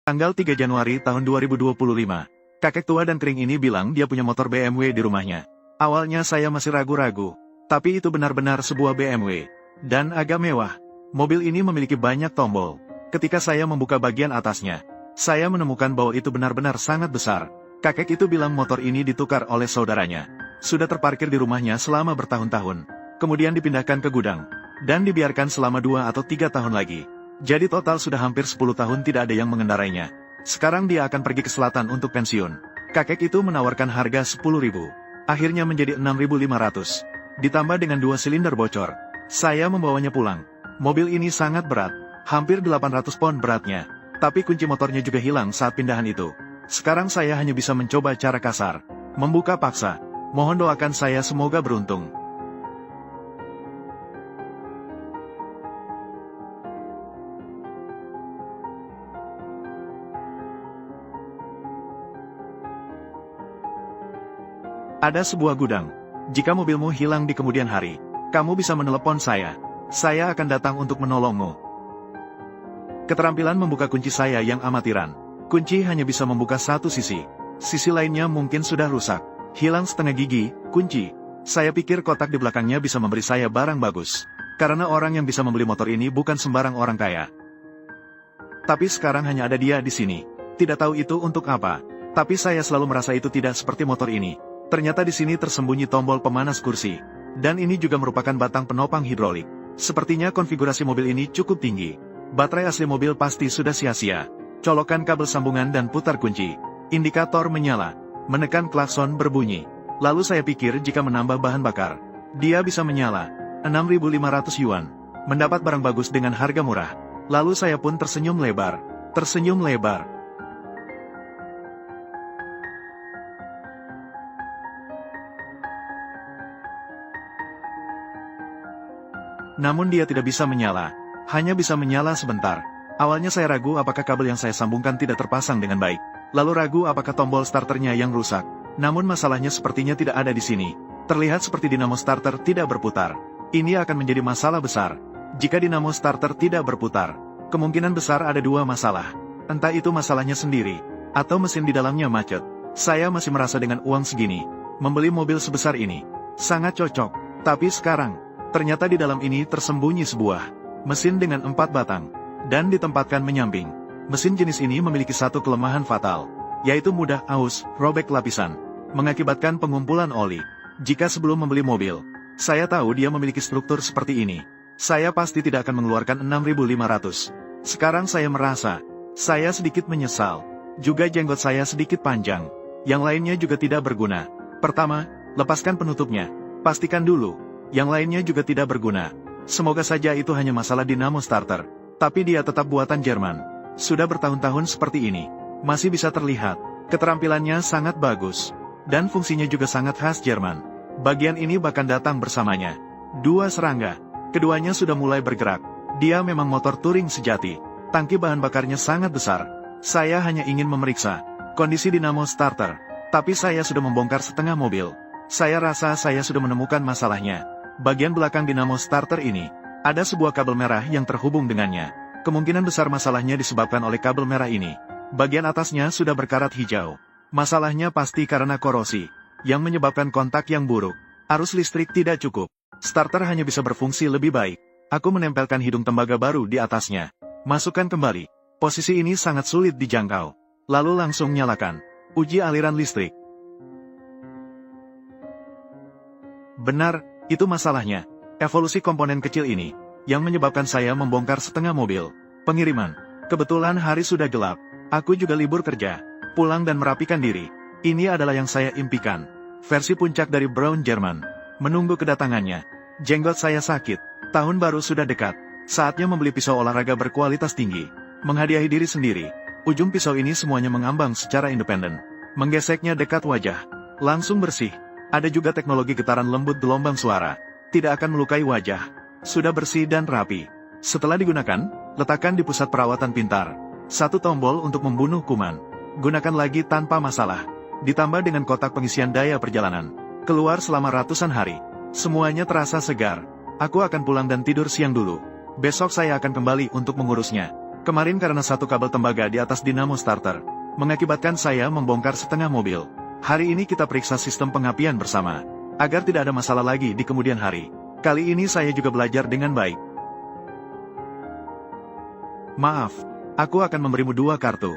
Tanggal 3 Januari tahun 2025. Kakek tua dan kering ini bilang dia punya motor BMW di rumahnya. Awalnya saya masih ragu-ragu, tapi itu benar-benar sebuah BMW. Dan agak mewah. Mobil ini memiliki banyak tombol. Ketika saya membuka bagian atasnya, saya menemukan bahwa itu benar-benar sangat besar. Kakek itu bilang motor ini ditukar oleh saudaranya. Sudah terparkir di rumahnya selama bertahun-tahun. Kemudian dipindahkan ke gudang. Dan dibiarkan selama 2 atau 3 tahun lagi. Jadi total sudah hampir 10 tahun tidak ada yang mengendarainya. Sekarang dia akan pergi ke selatan untuk pensiun. Kakek itu menawarkan harga 10.000. Akhirnya menjadi 6.500. Ditambah dengan 2 silinder bocor. Saya membawanya pulang. Mobil ini sangat berat. Hampir 800 pon beratnya. Tapi kunci motornya juga hilang saat pindahan itu. Sekarang saya hanya bisa mencoba cara kasar. Membuka paksa. Mohon doakan saya semoga beruntung. Ada sebuah gudang. Jika mobilmu hilang di kemudian hari, kamu bisa menelepon saya. Saya akan datang untuk menolongmu. Keterampilan membuka kunci saya yang amatiran. Kunci hanya bisa membuka satu sisi. Sisi lainnya mungkin sudah rusak. Hilang setengah gigi, kunci. Saya pikir kotak di belakangnya bisa memberi saya barang bagus. Karena orang yang bisa membeli motor ini bukan sembarang orang kaya. Tapi sekarang hanya ada dia di sini. Tidak tahu itu untuk apa. Tapi saya selalu merasa itu tidak seperti motor ini. Ternyata di sini tersembunyi tombol pemanas kursi. Dan ini juga merupakan batang penopang hidrolik. Sepertinya konfigurasi mobil ini cukup tinggi. Baterai asli mobil pasti sudah sia-sia. Colokan kabel sambungan dan putar kunci. Indikator menyala. Menekan klakson berbunyi. Lalu saya pikir jika menambah bahan bakar, dia bisa menyala. 6.500 yuan. Mendapat barang bagus dengan harga murah. Lalu saya pun tersenyum lebar. Tersenyum lebar. Namun dia tidak bisa menyala. Hanya bisa menyala sebentar. Awalnya saya ragu apakah kabel yang saya sambungkan tidak terpasang dengan baik. Lalu ragu apakah tombol starternya yang rusak. Namun masalahnya sepertinya tidak ada di sini. Terlihat seperti dinamo starter tidak berputar. Ini akan menjadi masalah besar. Jika dinamo starter tidak berputar, kemungkinan besar ada 2 masalah. Entah itu masalahnya sendiri, atau mesin di dalamnya macet. Saya masih merasa dengan uang segini, membeli mobil sebesar ini sangat cocok. Tapi sekarang, ternyata di dalam ini tersembunyi sebuah mesin dengan 4 batang, dan ditempatkan menyamping. Mesin jenis ini memiliki satu kelemahan fatal, yaitu mudah aus, robek lapisan, mengakibatkan pengumpulan oli. Jika sebelum membeli mobil, saya tahu dia memiliki struktur seperti ini, saya pasti tidak akan mengeluarkan 6.500. Sekarang saya merasa, saya sedikit menyesal. Juga jenggot saya sedikit panjang, yang lainnya juga tidak berguna. Pertama, lepaskan penutupnya, pastikan dulu. Yang lainnya juga tidak berguna. Semoga saja itu hanya masalah dinamo starter. Tapi dia tetap buatan Jerman. Sudah bertahun-tahun seperti ini. Masih bisa terlihat. Keterampilannya sangat bagus. Dan fungsinya juga sangat khas Jerman. Bagian ini bahkan datang bersamanya. 2 serangga. Keduanya sudah mulai bergerak. Dia memang motor touring sejati. Tangki bahan bakarnya sangat besar. Saya hanya ingin memeriksa kondisi dinamo starter. Tapi saya sudah membongkar setengah mobil. Saya rasa saya sudah menemukan masalahnya. Bagian belakang dinamo starter ini, ada sebuah kabel merah yang terhubung dengannya. Kemungkinan besar masalahnya disebabkan oleh kabel merah ini. Bagian atasnya sudah berkarat hijau. Masalahnya pasti karena korosi, yang menyebabkan kontak yang buruk. Arus listrik tidak cukup. Starter hanya bisa berfungsi lebih baik. Aku menempelkan hidung tembaga baru di atasnya. Masukkan kembali. Posisi ini sangat sulit dijangkau. Lalu langsung nyalakan. Uji aliran listrik. Benar. Itu masalahnya, evolusi komponen kecil ini, yang menyebabkan saya membongkar setengah mobil. Pengiriman. Kebetulan hari sudah gelap, aku juga libur kerja, pulang dan merapikan diri. Ini adalah yang saya impikan. Versi puncak dari Braun Jerman. Menunggu kedatangannya. Jenggot saya sakit, tahun baru sudah dekat. Saatnya membeli pisau olahraga berkualitas tinggi. Menghadiahi diri sendiri. Ujung pisau ini semuanya mengambang secara independen. Menggeseknya dekat wajah. Langsung bersih. Ada juga teknologi getaran lembut gelombang suara. Tidak akan melukai wajah. Sudah bersih dan rapi. Setelah digunakan, letakkan di pusat perawatan pintar. 1 tombol untuk membunuh kuman. Gunakan lagi tanpa masalah. Ditambah dengan kotak pengisian daya perjalanan. Keluar selama ratusan hari. Semuanya terasa segar. Aku akan pulang dan tidur siang dulu. Besok saya akan kembali untuk mengurusnya. Kemarin karena satu kabel tembaga di atas dinamo starter, mengakibatkan saya membongkar setengah mobil. Hari ini kita periksa sistem pengapian bersama, agar tidak ada masalah lagi di kemudian hari. Kali ini saya juga belajar dengan baik. Maaf, aku akan memberimu 2 kartu.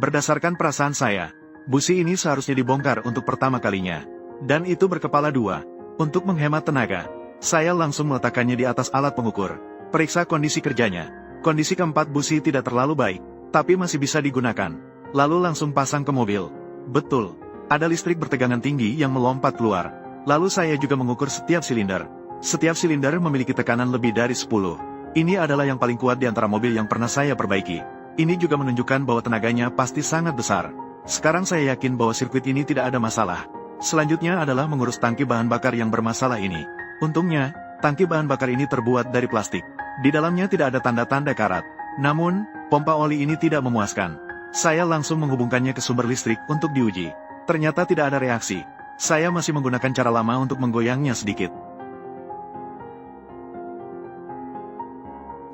Berdasarkan perasaan saya, busi ini seharusnya dibongkar untuk pertama kalinya. Dan itu berkepala 2. Untuk menghemat tenaga, saya langsung meletakkannya di atas alat pengukur. Periksa kondisi kerjanya. Kondisi keempat busi tidak terlalu baik, tapi masih bisa digunakan. Lalu langsung pasang ke mobil. Betul, ada listrik bertegangan tinggi yang melompat keluar. Lalu saya juga mengukur setiap silinder. Setiap silinder memiliki tekanan lebih dari 10. Ini adalah yang paling kuat di antara mobil yang pernah saya perbaiki. Ini juga menunjukkan bahwa tenaganya pasti sangat besar. Sekarang saya yakin bahwa sirkuit ini tidak ada masalah. Selanjutnya adalah mengurus tangki bahan bakar yang bermasalah ini. Untungnya, tangki bahan bakar ini terbuat dari plastik. Di dalamnya tidak ada tanda-tanda karat. Namun, pompa oli ini tidak memuaskan. Saya langsung menghubungkannya ke sumber listrik untuk diuji. Ternyata tidak ada reaksi. Saya masih menggunakan cara lama untuk menggoyangnya sedikit.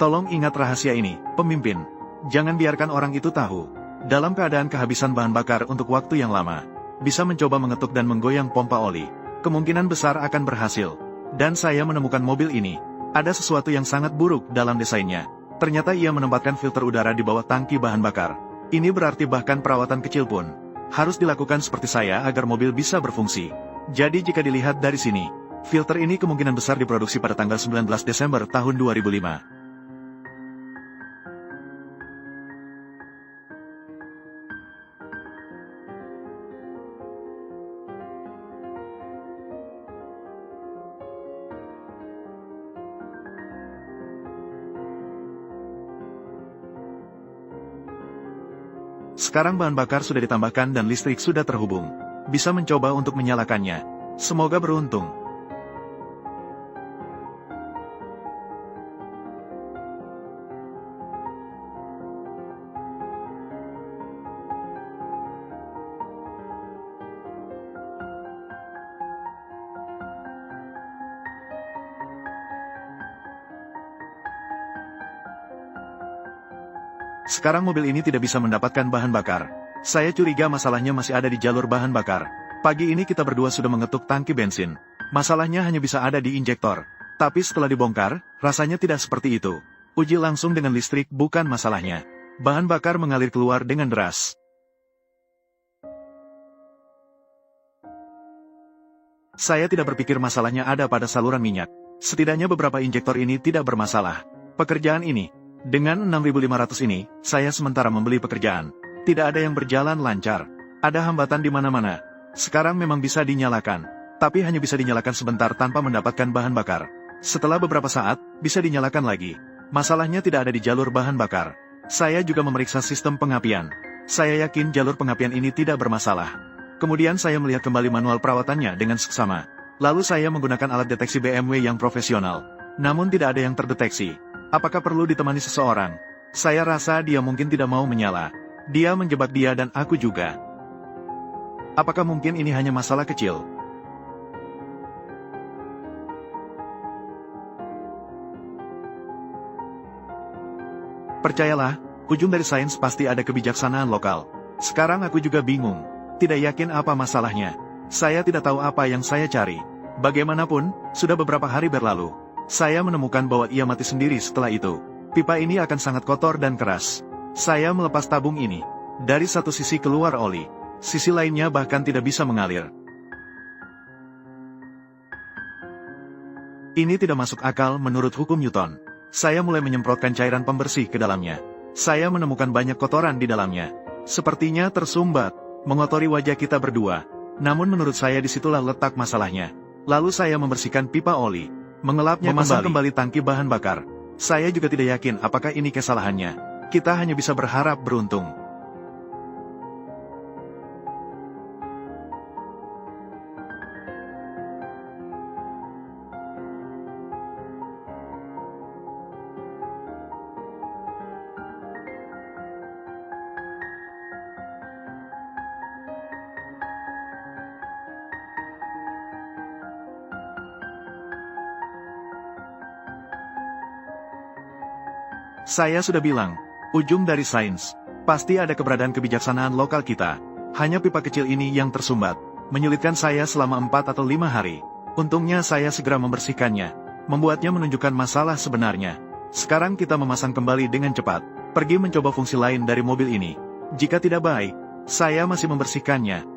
Tolong ingat rahasia ini, pemimpin. Jangan biarkan orang itu tahu. Dalam keadaan kehabisan bahan bakar untuk waktu yang lama, bisa mencoba mengetuk dan menggoyang pompa oli. Kemungkinan besar akan berhasil. Dan saya menemukan mobil ini. Ada sesuatu yang sangat buruk dalam desainnya. Ternyata ia menempatkan filter udara di bawah tangki bahan bakar. Ini berarti bahkan perawatan kecil pun harus dilakukan seperti saya agar mobil bisa berfungsi. Jadi jika dilihat dari sini, filter ini kemungkinan besar diproduksi pada tanggal 19 Desember tahun 2005. Sekarang bahan bakar sudah ditambahkan dan listrik sudah terhubung. Bisa mencoba untuk menyalakannya. Semoga beruntung. Sekarang mobil ini tidak bisa mendapatkan bahan bakar. Saya curiga masalahnya masih ada di jalur bahan bakar. Pagi ini kita berdua sudah mengetuk tangki bensin. Masalahnya hanya bisa ada di injektor. Tapi setelah dibongkar, rasanya tidak seperti itu. Uji langsung dengan listrik bukan masalahnya. Bahan bakar mengalir keluar dengan deras. Saya tidak berpikir masalahnya ada pada saluran minyak. Setidaknya beberapa injektor ini tidak bermasalah. Pekerjaan ini, dengan 6.500 ini, saya sementara membeli pekerjaan. Tidak ada yang berjalan lancar. Ada hambatan di mana-mana. Sekarang memang bisa dinyalakan. Tapi hanya bisa dinyalakan sebentar tanpa mendapatkan bahan bakar. Setelah beberapa saat, bisa dinyalakan lagi. Masalahnya tidak ada di jalur bahan bakar. Saya juga memeriksa sistem pengapian. Saya yakin jalur pengapian ini tidak bermasalah. Kemudian saya melihat kembali manual perawatannya dengan seksama. Lalu saya menggunakan alat deteksi BMW yang profesional. Namun tidak ada yang terdeteksi. Apakah perlu ditemani seseorang? Saya rasa dia mungkin tidak mau menyala. Dia menjebak dia dan aku juga. Apakah mungkin ini hanya masalah kecil? Percayalah, ujung dari sains pasti ada kebijaksanaan lokal. Sekarang aku juga bingung. Tidak yakin apa masalahnya. Saya tidak tahu apa yang saya cari. Bagaimanapun, sudah beberapa hari berlalu. Saya menemukan bahwa ia mati sendiri setelah itu. Pipa ini akan sangat kotor dan keras. Saya melepas tabung ini. Dari satu sisi keluar oli. Sisi lainnya bahkan tidak bisa mengalir. Ini tidak masuk akal menurut hukum Newton. Saya mulai menyemprotkan cairan pembersih ke dalamnya. Saya menemukan banyak kotoran di dalamnya. Sepertinya tersumbat, mengotori wajah kita berdua. Namun menurut saya disitulah letak masalahnya. Lalu saya membersihkan pipa oli. Mengelapnya memasang kembali tangki bahan bakar. Saya juga tidak yakin apakah ini kesalahannya. Kita hanya bisa berharap beruntung. Saya sudah bilang, ujung dari sains. Pasti ada keberadaan kebijaksanaan lokal kita. Hanya pipa kecil ini yang tersumbat, menyulitkan saya selama 4 atau 5 hari. Untungnya saya segera membersihkannya, membuatnya menunjukkan masalah sebenarnya. Sekarang kita memasang kembali dengan cepat. Pergi mencoba fungsi lain dari mobil ini. Jika tidak baik, saya masih membersihkannya.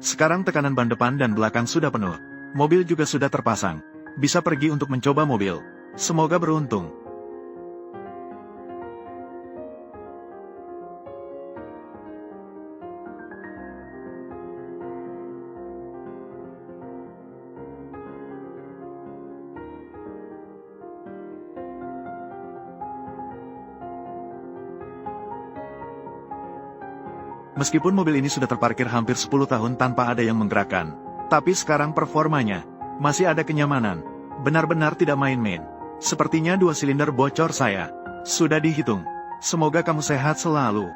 Sekarang tekanan ban depan dan belakang sudah penuh. Mobil juga sudah terpasang. Bisa pergi untuk mencoba mobil. Semoga beruntung. Meskipun mobil ini sudah terparkir hampir 10 tahun tanpa ada yang menggerakkan, tapi sekarang performanya masih ada kenyamanan. Benar-benar tidak main-main. Sepertinya 2 silinder bocor saya. Sudah dihitung. Semoga kamu sehat selalu.